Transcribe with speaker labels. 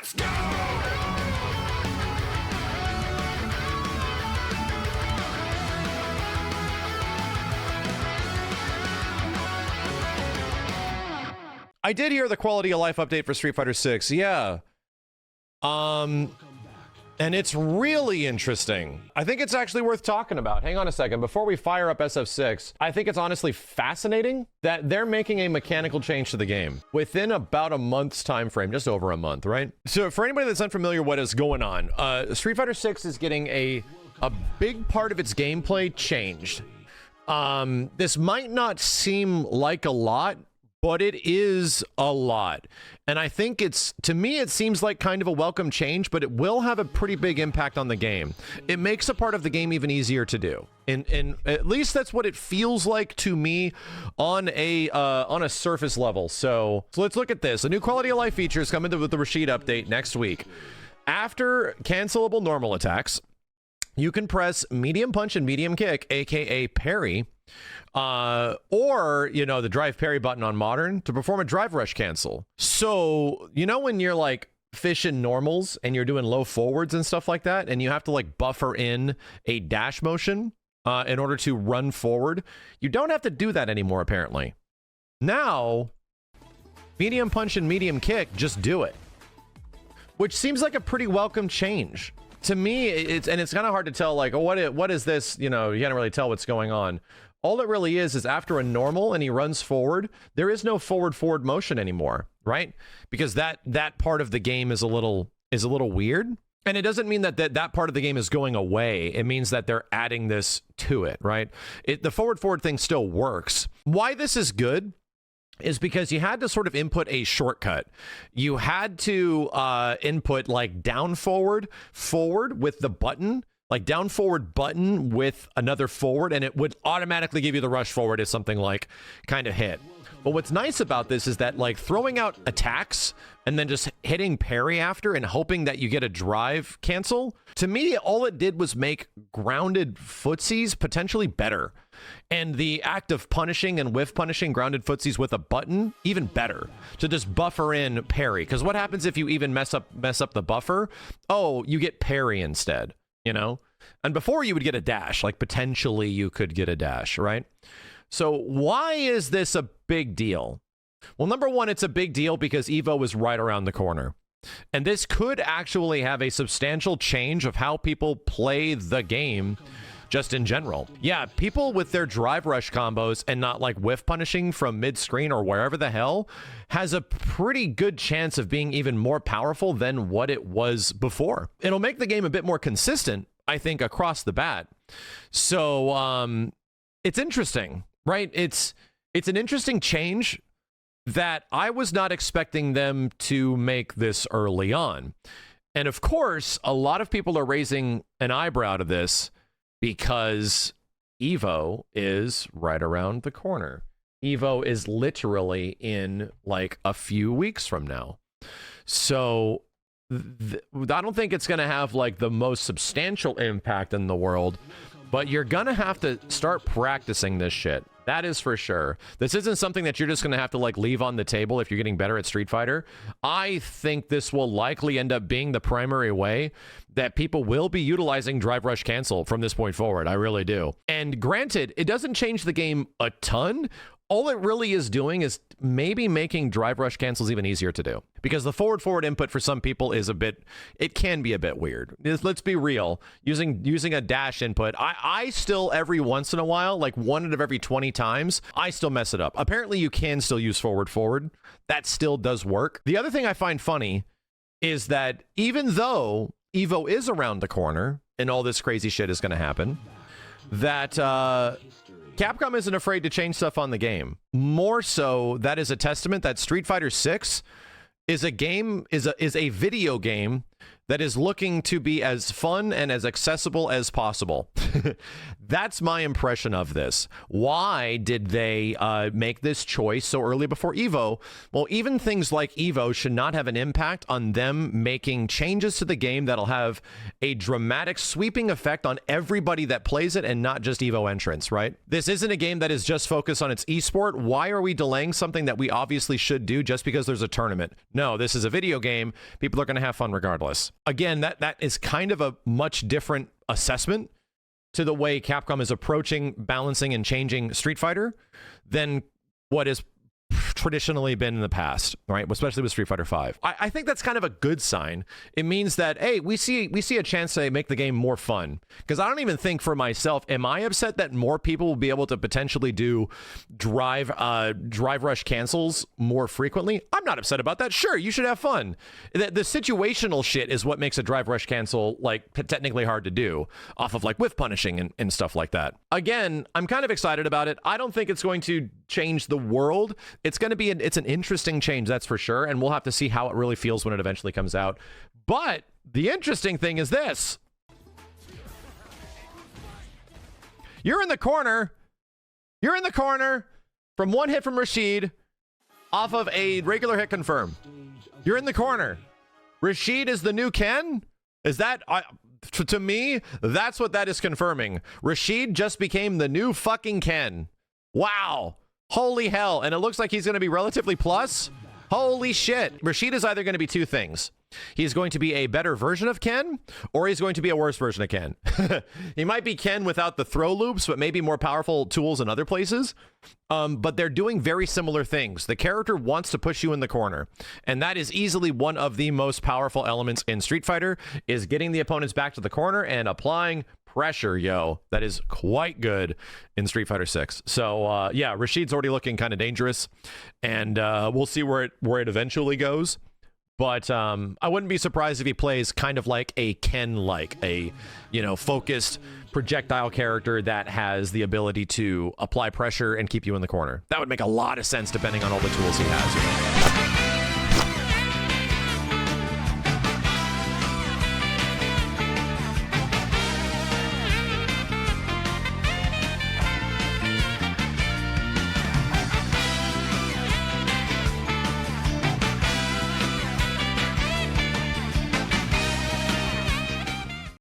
Speaker 1: Let's go!
Speaker 2: I did hear the quality of life update for Street Fighter 6. Yeah. And it's really interesting. I think it's actually worth talking about. Hang on a second. Before we fire up SF6, I think it's honestly fascinating that they're making a mechanical change to the game within about a month's time frame, just over a month, right? So for anybody that's unfamiliar what is going on, Street Fighter 6 is getting a big part of its gameplay changed. This might not seem like a lot, but it is a lot. And I think to me, it seems like kind of a welcome change, but it will have a pretty big impact on the game. It makes a part of the game even easier to do. And at least that's what it feels like to me on a surface level. So let's look at this. A new quality of life feature is coming with the Rashid update next week. After cancelable normal attacks, you can press medium punch and medium kick, aka parry, or, you know, the drive parry button on modern to perform a drive rush cancel. So, you know, when you're like fishing normals and you're doing low forwards and stuff like that, and you have to like buffer in a dash motion in order to run forward, you don't have to do that anymore, apparently. Now, medium punch and medium kick, just do it. Which seems like a pretty welcome change. To me, it's kind of hard to tell, like, oh, what is this? You know, you can't really tell what's going on. All it really is after a normal and he runs forward, there is no forward motion anymore, right? Because that part of the game is a little weird. And it doesn't mean that part of the game is going away. It means that they're adding this to it, right? The forward thing still works. Why this is good is because you had to sort of input a shortcut. You had to input like down forward with the button, like down forward button with another forward, and it would automatically give you the rush forward if something like kind of hit. But what's nice about this is that like throwing out attacks and then just hitting parry after and hoping that you get a drive cancel, to me, all it did was make grounded footsies potentially better. And the act of punishing and whiff punishing grounded footsies with a button, even better. To just buffer in parry. Because what happens if you even mess up the buffer? Oh, you get parry instead, you know? And before you would get a dash, like potentially you could get a dash, right? So why is this a big deal? Well, number one, it's a big deal because Evo is right around the corner. And this could actually have a substantial change of how people play the game just in general. Yeah, people with their drive rush combos and not like whiff punishing from mid-screen or wherever the hell has a pretty good chance of being even more powerful than what it was before. It'll make the game a bit more consistent, I think, across the bat. So it's interesting, right? It's an interesting change that I was not expecting them to make this early on. And of course, a lot of people are raising an eyebrow to this because Evo is right around the corner. Evo is literally in like a few weeks from now. So I don't think it's going to have like the most substantial impact in the world, but you're going to have to start practicing this shit. That is for sure. This isn't something that you're just going to have to like leave on the table if you're getting better at Street Fighter. I think this will likely end up being the primary way that people will be utilizing drive rush cancel from this point forward. I really do. And granted, it doesn't change the game a ton. All it really is doing is maybe making drive rush cancels even easier to do, because the forward input for some people is it can be a bit weird. Let's be real. Using a dash input, I still every once in a while, like 1 out of every 20 times, I still mess it up. Apparently you can still use forward. That still does work. The other thing I find funny is that even though Evo is around the corner and all this crazy shit is going to happen, that Capcom isn't afraid to change stuff on the game. More so, that is a testament that Street Fighter 6 is a video game that is looking to be as fun and as accessible as possible. That's my impression of this. Why did they make this choice so early before EVO? Well, even things like EVO should not have an impact on them making changes to the game that'll have a dramatic sweeping effect on everybody that plays it and not just EVO entrants, right? This isn't a game that is just focused on its esport. Why are we delaying something that we obviously should do just because there's a tournament? No, this is a video game. People are going to have fun regardless. Again, that is kind of a much different assessment to the way Capcom is approaching, balancing, and changing Street Fighter than what has traditionally been in the past, right? Especially with Street Fighter V. I think that's kind of a good sign. It means that, hey, we see a chance to make the game more fun. Because I don't even think for myself, am I upset that more people will be able to potentially do drive rush cancels more frequently? I'm not upset about that. Sure, you should have fun. The situational shit is what makes a drive rush cancel like technically hard to do off of like whiff punishing and stuff like that. Again, I'm kind of excited about it. I don't think it's going to change the world. It's going to be it's an interesting change, that's for sure, and we'll have to see how it really feels when it eventually comes out. But the interesting thing is this. You're in the corner. You're in the corner from one hit from Rashid off of a regular hit confirm. You're in the corner. Rashid is the new Ken? Is that... to me, that's what that is confirming. Rashid just became the new fucking Ken. Wow. Holy hell. And it looks like he's going to be relatively plus. Holy shit. Rashid is either going to be two things. He's going to be a better version of Ken, or he's going to be a worse version of Ken. He might be Ken without the throw loops, but maybe more powerful tools in other places. But they're doing very similar things. The character wants to push you in the corner, and that is easily one of the most powerful elements in Street Fighter, is getting the opponents back to the corner and applying pressure, yo. That is quite good in Street Fighter 6. So yeah, Rashid's already looking kind of dangerous, and we'll see where it eventually goes. But I wouldn't be surprised if he plays kind of like a Ken-like, a, you know, focused projectile character that has the ability to apply pressure and keep you in the corner. That would make a lot of sense depending on all the tools he has.